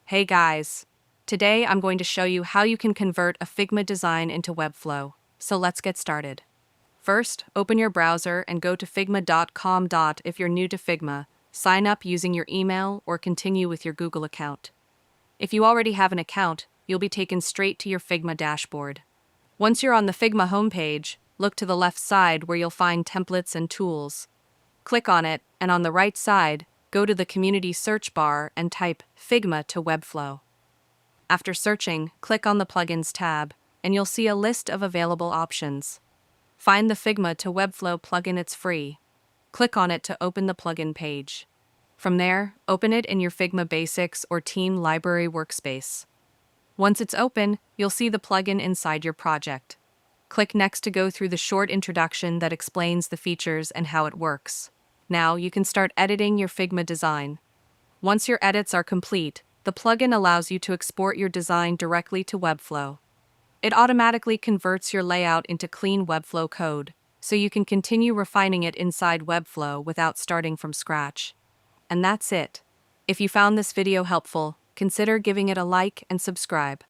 Hey guys! Today I'm going to show you how you can convert a Figma design into Webflow. So let's get started. First, open your browser and go to figma.com. If you're new to Figma, sign up using your email or continue with your Google account. If you already have an account, you'll be taken straight to your Figma dashboard. Once you're on the Figma homepage, look to the left side where you'll find templates and tools. Click on it, and on the right side, go to the community search bar and type Figma to Webflow. After searching, click on the Plugins tab, and you'll see a list of available options. Find the Figma to Webflow plugin, it's free. Click on it to open the plugin page. From there, open it in your Figma Basics or Team Library workspace. Once it's open, you'll see the plugin inside your project. Click Next to go through the short introduction that explains the features and how it works. Now you can start editing your Figma design. Once your edits are complete, the plugin allows you to export your design directly to Webflow. It automatically converts your layout into clean Webflow code, so you can continue refining it inside Webflow without starting from scratch. And that's it. If you found this video helpful, consider giving it a like and subscribe.